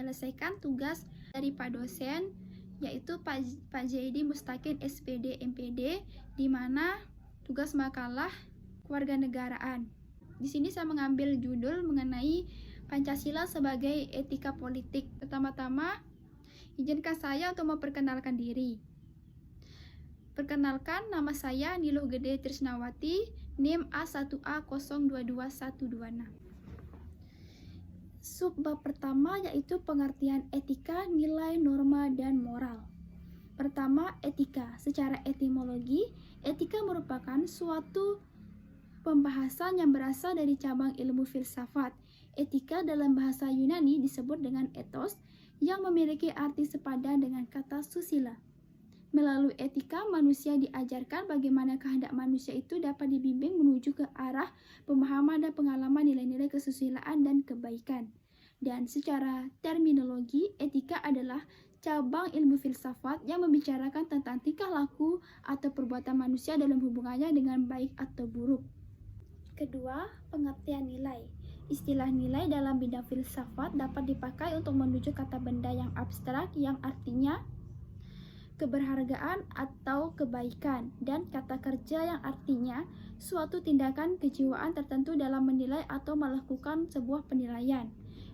menyelesaikan tugas dari Pak dosen, yaitu Pak Zaidi Mustaqim SPD MPD, di mana tugas makalah kewarganegaraan. Di sini saya mengambil judul mengenai Pancasila sebagai etika politik. Pertama-tama, izinkan saya untuk memperkenalkan diri. Perkenalkan, nama saya Niluh Gede Trisnawati, NIM A1A022126. Subbab pertama yaitu pengertian etika, nilai, norma, dan moral. Pertama, etika. Secara etimologi, etika merupakan suatu pembahasan yang berasal dari cabang ilmu filsafat. Etika dalam bahasa Yunani disebut dengan ethos, yang memiliki arti sepadan dengan kata susila. Melalui etika, manusia diajarkan bagaimana kehendak manusia itu dapat dibimbing menuju ke arah pemahaman dan pengalaman nilai-nilai kesusilaan dan kebaikan. Dan secara terminologi, etika adalah cabang ilmu filsafat yang membicarakan tentang tingkah laku atau perbuatan manusia dalam hubungannya dengan baik atau buruk. Kedua, pengertian nilai. Istilah nilai dalam bidang filsafat dapat dipakai untuk menuju kata benda yang abstrak yang artinya keberhargaan atau kebaikan, dan kata kerja yang artinya suatu tindakan kejiwaan tertentu dalam menilai atau melakukan sebuah penilaian.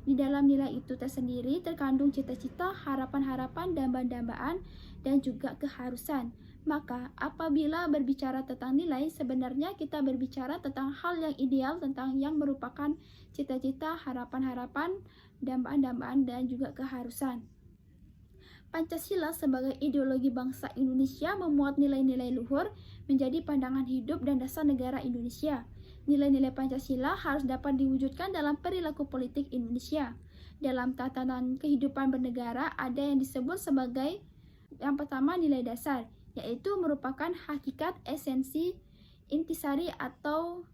Di dalam nilai itu tersendiri terkandung cita-cita, harapan-harapan, dambaan-dambaan, dan juga keharusan. Maka apabila berbicara tentang nilai, sebenarnya kita berbicara tentang hal yang ideal, tentang yang merupakan cita-cita, harapan-harapan, dambaan-dambaan, dan juga keharusan. Pancasila sebagai ideologi bangsa Indonesia memuat nilai-nilai luhur menjadi pandangan hidup dan dasar negara Indonesia. Nilai-nilai Pancasila harus dapat diwujudkan dalam perilaku politik Indonesia. Dalam tatanan kehidupan bernegara ada yang disebut sebagai yang pertama nilai dasar, yaitu merupakan hakikat, esensi, intisari atau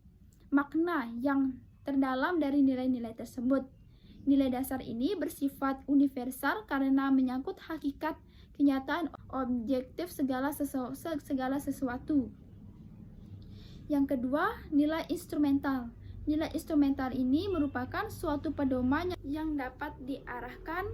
makna yang terdalam dari nilai-nilai tersebut. Nilai dasar ini bersifat universal karena menyangkut hakikat, kenyataan, objektif segala sesuatu. Yang kedua, nilai instrumental. Nilai instrumental ini merupakan suatu pedoman yang dapat diarahkan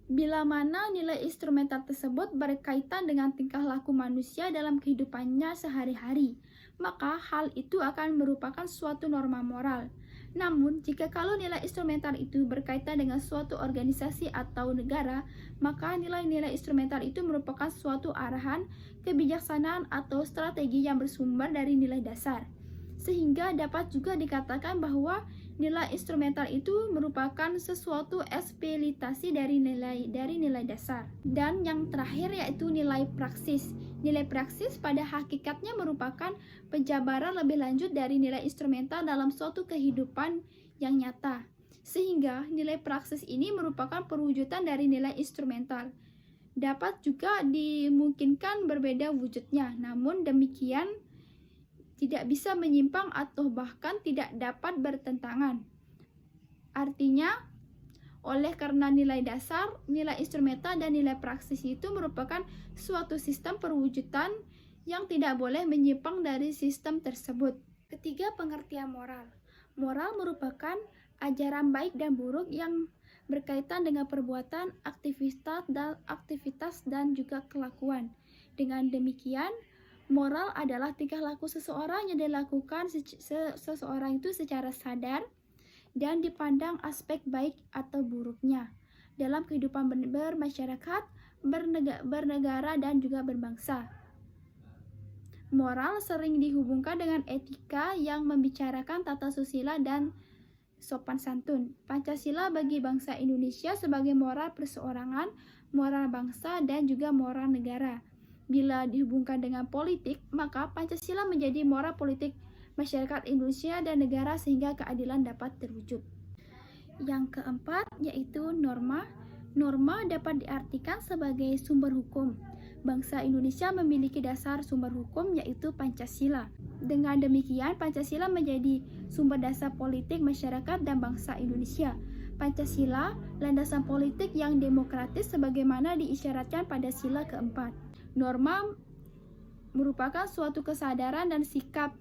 bila mana nilai instrumental tersebut berkaitan dengan tingkah laku manusia dalam kehidupannya sehari-hari, maka hal itu akan merupakan suatu norma moral. Namun, jika kalau nilai instrumental itu berkaitan dengan suatu organisasi atau negara, maka nilai-nilai instrumental itu merupakan suatu arahan, kebijaksanaan, atau strategi yang bersumber dari nilai dasar. Sehingga dapat juga dikatakan bahwa nilai instrumental itu merupakan sesuatu eksploitasi dari nilai dasar. Dan yang terakhir yaitu nilai praksis. Nilai praksis pada hakikatnya merupakan penjabaran lebih lanjut dari nilai instrumental dalam suatu kehidupan yang nyata. Sehingga nilai praksis ini merupakan perwujudan dari nilai instrumental. Dapat juga dimungkinkan berbeda wujudnya, namun demikian tidak bisa menyimpang atau bahkan tidak dapat bertentangan. Artinya, oleh karena nilai dasar, nilai instrumental, dan nilai praksis itu merupakan suatu sistem perwujudan yang tidak boleh menyimpang dari sistem tersebut. Ketiga, pengertian moral. Moral merupakan ajaran baik dan buruk yang berkaitan dengan perbuatan, aktivitas dan juga kelakuan. Dengan demikian, moral adalah tingkah laku seseorang yang dilakukan seseorang itu secara sadar dan dipandang aspek baik atau buruknya dalam kehidupan bermasyarakat, bernegara, dan juga berbangsa. Moral sering dihubungkan dengan etika yang membicarakan tata susila dan sopan santun. Pancasila bagi bangsa Indonesia sebagai moral perseorangan, moral bangsa, dan juga moral negara. Bila dihubungkan dengan politik, maka Pancasila menjadi moral politik masyarakat Indonesia dan negara sehingga keadilan dapat terwujud. Yang keempat yaitu norma. Norma dapat diartikan sebagai sumber hukum. Bangsa Indonesia memiliki dasar sumber hukum yaitu Pancasila. Dengan demikian, Pancasila menjadi sumber dasar politik masyarakat dan bangsa Indonesia. Pancasila, landasan politik yang demokratis sebagaimana diisyaratkan pada sila keempat. Norma merupakan suatu kesadaran dan sikap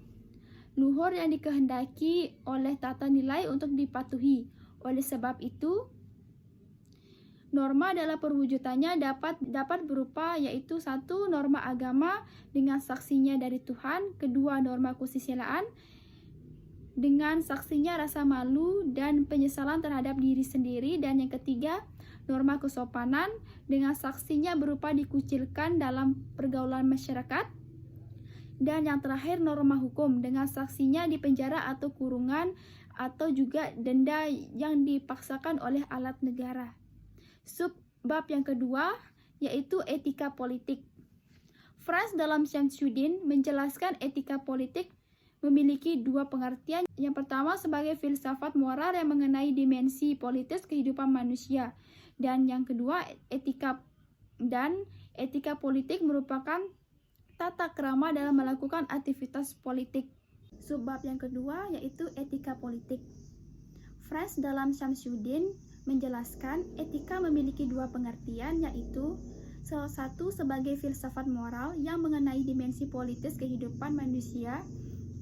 luhur yang dikehendaki oleh tata nilai untuk dipatuhi. Oleh sebab itu, Norma dalam perwujudannya dapat berupa yaitu 1. Norma agama dengan saksinya dari Tuhan, kedua norma kesusilaan dengan saksinya rasa malu dan penyesalan terhadap diri sendiri, dan yang ketiga norma kesopanan dengan saksinya berupa dikucilkan dalam pergaulan masyarakat, dan yang terakhir norma hukum dengan saksinya dipenjara atau kurungan atau juga denda yang dipaksakan oleh alat negara. Subbab yang kedua yaitu etika politik. Franz dalam Syamsuddin menjelaskan etika politik memiliki dua pengertian. Yang pertama sebagai filsafat moral yang mengenai dimensi politis kehidupan manusia, dan yang kedua etika politik merupakan tata krama dalam melakukan aktivitas politik. Subbab yang kedua yaitu etika politik. Franz dalam Syamsuddin menjelaskan etika memiliki dua pengertian, yaitu salah satu sebagai filsafat moral yang mengenai dimensi politis kehidupan manusia,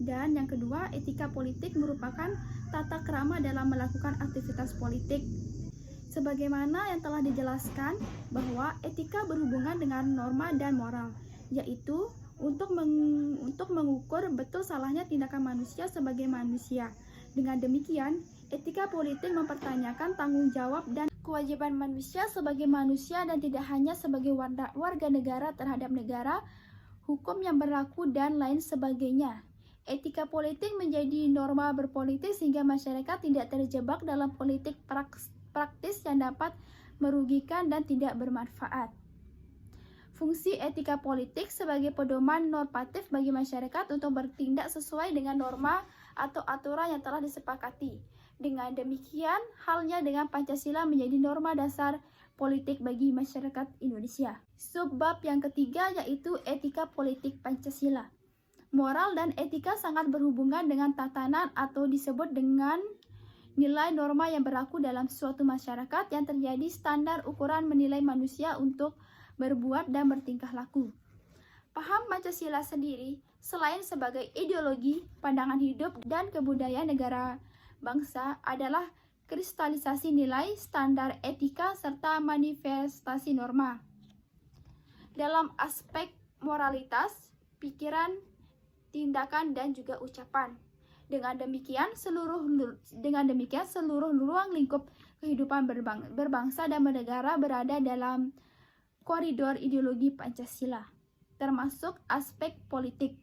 dan yang kedua etika politik merupakan tata krama dalam melakukan aktivitas politik. Sebagaimana yang telah dijelaskan bahwa etika berhubungan dengan norma dan moral, yaitu untuk mengukur betul salahnya tindakan manusia sebagai manusia. Dengan demikian, etika politik mempertanyakan tanggung jawab dan kewajiban manusia sebagai manusia dan tidak hanya sebagai warga negara terhadap negara, hukum yang berlaku, dan lain sebagainya. Etika politik menjadi norma berpolitik sehingga masyarakat tidak terjebak dalam politik praktis yang dapat merugikan dan tidak bermanfaat. Fungsi etika politik sebagai pedoman normatif bagi masyarakat untuk bertindak sesuai dengan norma atau aturan yang telah disepakati. Dengan demikian, halnya dengan Pancasila menjadi norma dasar politik bagi masyarakat Indonesia. Subbab yang ketiga yaitu etika politik Pancasila. Moral dan etika sangat berhubungan dengan tatanan atau disebut dengan nilai norma yang berlaku dalam suatu masyarakat yang terjadi standar ukuran menilai manusia untuk berbuat dan bertingkah laku. Paham Pancasila sendiri selain sebagai ideologi, pandangan hidup, dan kebudayaan negara bangsa adalah kristalisasi nilai, standar etika, serta manifestasi norma. Dalam aspek moralitas, pikiran, tindakan, dan juga ucapan. Dengan demikian seluruh ruang lingkup kehidupan berbangsa dan bernegara berada dalam koridor ideologi Pancasila, termasuk aspek politik.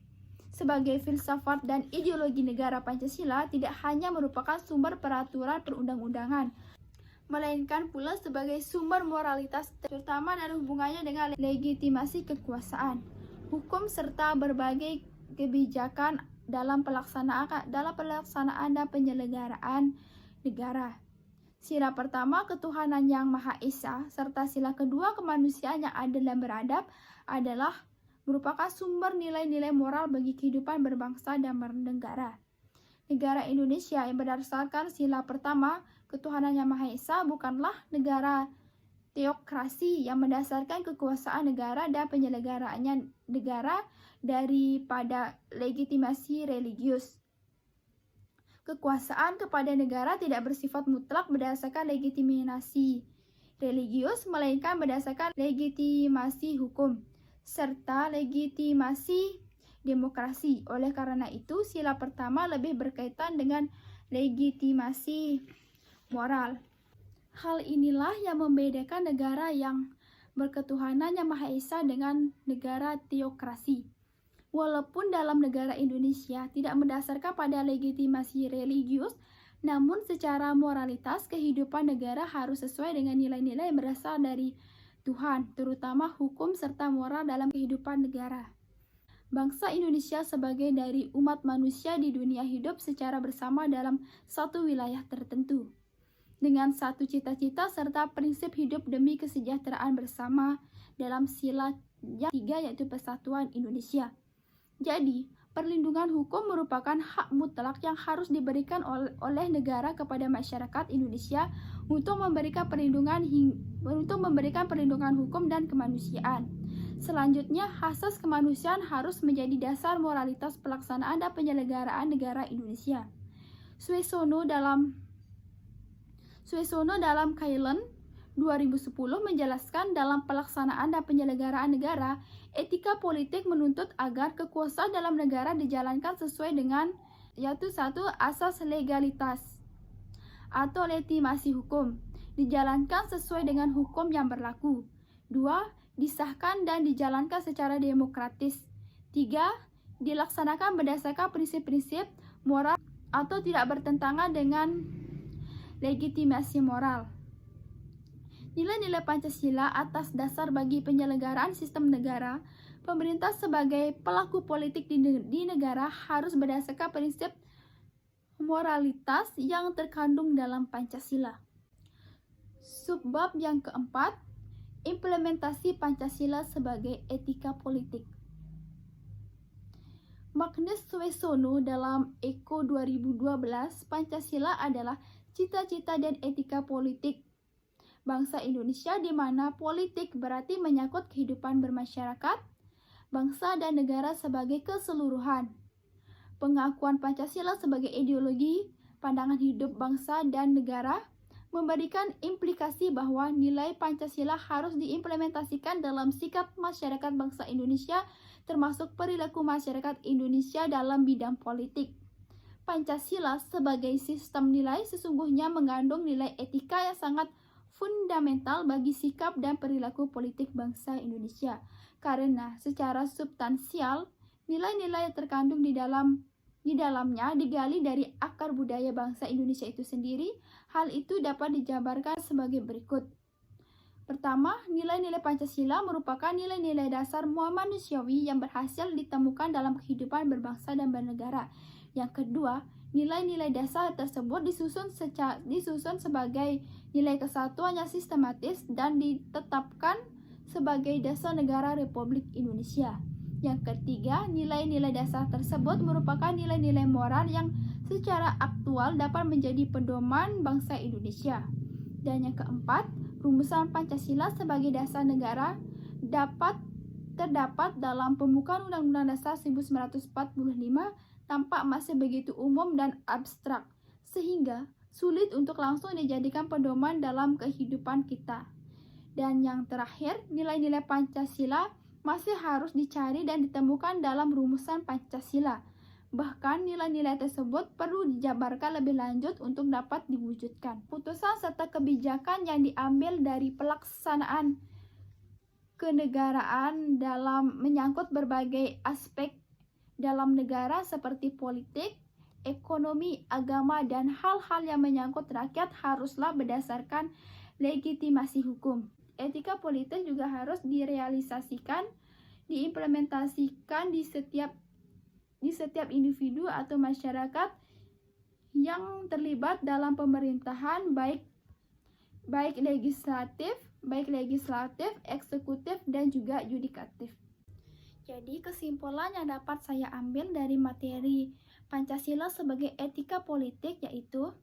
Sebagai filsafat dan ideologi negara, Pancasila tidak hanya merupakan sumber peraturan perundang-undangan, melainkan pula sebagai sumber moralitas, terutama dari hubungannya dengan legitimasi kekuasaan, hukum, serta berbagai kebijakan dalam pelaksanaan dan penyelenggaraan negara. Sila pertama, ketuhanan yang Maha Esa, serta sila kedua, kemanusiaan yang adil dan beradab, adalah merupakan sumber nilai-nilai moral bagi kehidupan berbangsa dan bernegara. Negara Indonesia yang berdasarkan sila pertama, ketuhanan yang Maha Esa, bukanlah negara teokrasi yang mendasarkan kekuasaan negara dan penyelenggaraannya negara daripada legitimasi religius. Kekuasaan kepada negara tidak bersifat mutlak berdasarkan legitimasi religius, melainkan berdasarkan legitimasi hukum, serta legitimasi demokrasi. Oleh karena itu, sila pertama lebih berkaitan dengan legitimasi moral. Hal inilah yang membedakan negara yang berketuhanan yang Maha Esa dengan negara teokrasi. Walaupun dalam negara Indonesia tidak mendasarkan pada legitimasi religius, namun secara moralitas kehidupan negara harus sesuai dengan nilai-nilai yang berasal dari Tuhan, terutama hukum serta moral dalam kehidupan negara. Bangsa Indonesia sebagai dari umat manusia di dunia hidup secara bersama dalam satu wilayah tertentu, dengan satu cita-cita serta prinsip hidup demi kesejahteraan bersama dalam sila yang tiga yaitu persatuan Indonesia. Jadi, perlindungan hukum merupakan hak mutlak yang harus diberikan oleh negara kepada masyarakat Indonesia untuk memberikan perlindungan hukum dan kemanusiaan. Selanjutnya, asas kemanusiaan harus menjadi dasar moralitas pelaksanaan dan penyelenggaraan negara Indonesia. Suesono dalam Kailen 2010 menjelaskan dalam pelaksanaan dan penyelenggaraan negara, etika politik menuntut agar kekuasaan dalam negara dijalankan sesuai dengan yaitu satu, asas legalitas atau legitimasi hukum, dijalankan sesuai dengan hukum yang berlaku. 2. Disahkan dan dijalankan secara demokratis. 3. Dilaksanakan berdasarkan prinsip-prinsip moral atau tidak bertentangan dengan legitimasi moral. Nilai-nilai Pancasila atas dasar bagi penyelenggaraan sistem negara, pemerintah sebagai pelaku politik di negara harus berdasarkan prinsip moralitas yang terkandung dalam Pancasila. Subbab yang keempat, implementasi Pancasila sebagai etika politik. Magnus Wesono dalam Eko 2012, Pancasila adalah cita-cita dan etika politik bangsa Indonesia, di mana politik berarti menyangkut kehidupan bermasyarakat, bangsa dan negara sebagai keseluruhan. Pengakuan Pancasila sebagai ideologi, pandangan hidup bangsa dan negara, memberikan implikasi bahwa nilai Pancasila harus diimplementasikan dalam sikap masyarakat bangsa Indonesia, termasuk perilaku masyarakat Indonesia dalam bidang politik. Pancasila sebagai sistem nilai sesungguhnya mengandung nilai etika yang sangat fundamental bagi sikap dan perilaku politik bangsa Indonesia, karena secara substansial nilai-nilai yang terkandung di dalamnya digali dari akar budaya bangsa Indonesia itu sendiri. Hal itu dapat dijabarkan sebagai berikut. Pertama, nilai-nilai Pancasila merupakan nilai-nilai dasar manusiawi yang berhasil ditemukan dalam kehidupan berbangsa dan bernegara. Yang kedua, nilai-nilai dasar tersebut disusun sebagai nilai kesatuan yang sistematis dan ditetapkan sebagai dasar negara Republik Indonesia. Yang ketiga, nilai-nilai dasar tersebut merupakan nilai-nilai moral yang secara aktual dapat menjadi pedoman bangsa Indonesia. Dan yang keempat, rumusan Pancasila sebagai dasar negara terdapat dalam pembukaan Undang-Undang Dasar 1945, tampak masih begitu umum dan abstrak, sehingga sulit untuk langsung dijadikan pedoman dalam kehidupan kita. Dan yang terakhir, nilai-nilai Pancasila masih harus dicari dan ditemukan dalam rumusan Pancasila. Bahkan nilai-nilai tersebut perlu dijabarkan lebih lanjut untuk dapat diwujudkan. Putusan serta kebijakan yang diambil dari pelaksanaan kenegaraan dalam menyangkut berbagai aspek dalam negara seperti politik, ekonomi, agama, dan hal-hal yang menyangkut rakyat haruslah berdasarkan legitimasi hukum. Etika politik juga harus direalisasikan, diimplementasikan di setiap individu atau masyarakat yang terlibat dalam pemerintahan, baik legislatif, eksekutif, dan juga yudikatif. Jadi kesimpulan yang dapat saya ambil dari materi Pancasila sebagai etika politik yaitu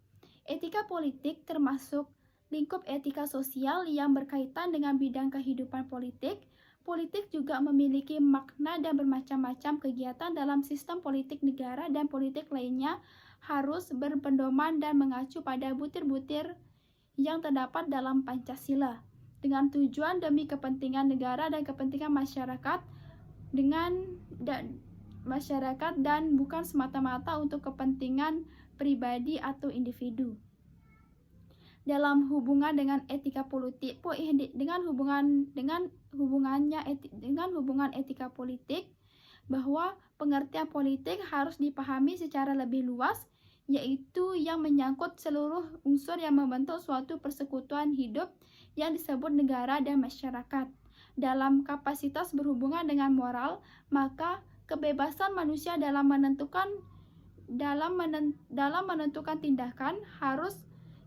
etika politik termasuk lingkup etika sosial yang berkaitan dengan bidang kehidupan politik. Politik juga memiliki makna dan bermacam-macam kegiatan dalam sistem politik negara, dan politik lainnya harus berpedoman dan mengacu pada butir-butir yang terdapat dalam Pancasila dengan tujuan demi kepentingan negara dan kepentingan masyarakat dan bukan semata-mata untuk kepentingan pribadi atau individu. Dalam hubungan dengan etika politik, dengan hubungan etika politik, bahwa pengertian politik harus dipahami secara lebih luas, yaitu yang menyangkut seluruh unsur yang membentuk suatu persekutuan hidup yang disebut negara dan masyarakat. Dalam kapasitas berhubungan dengan moral, maka kebebasan manusia dalam menentukan tindakan harus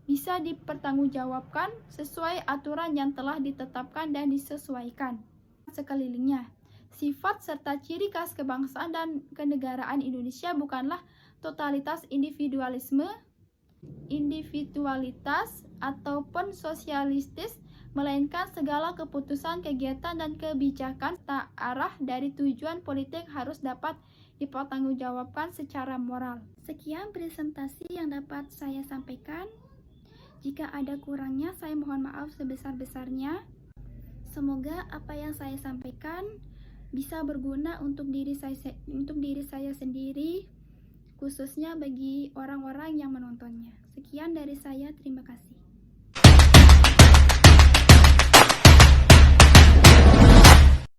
bisa dipertanggungjawabkan sesuai aturan yang telah ditetapkan dan disesuaikan sekelilingnya. Sifat serta ciri khas kebangsaan dan kenegaraan Indonesia bukanlah totalitas individualitas ataupun sosialistis, melainkan segala keputusan, kegiatan, dan kebijakan tak arah dari tujuan politik harus dapat dipertanggungjawabkan secara moral. Sekian presentasi yang dapat saya sampaikan. Jika ada kurangnya, saya mohon maaf sebesar-besarnya. Semoga apa yang saya sampaikan bisa berguna untuk diri saya sendiri, khususnya bagi orang-orang yang menontonnya. Sekian dari saya, terima kasih.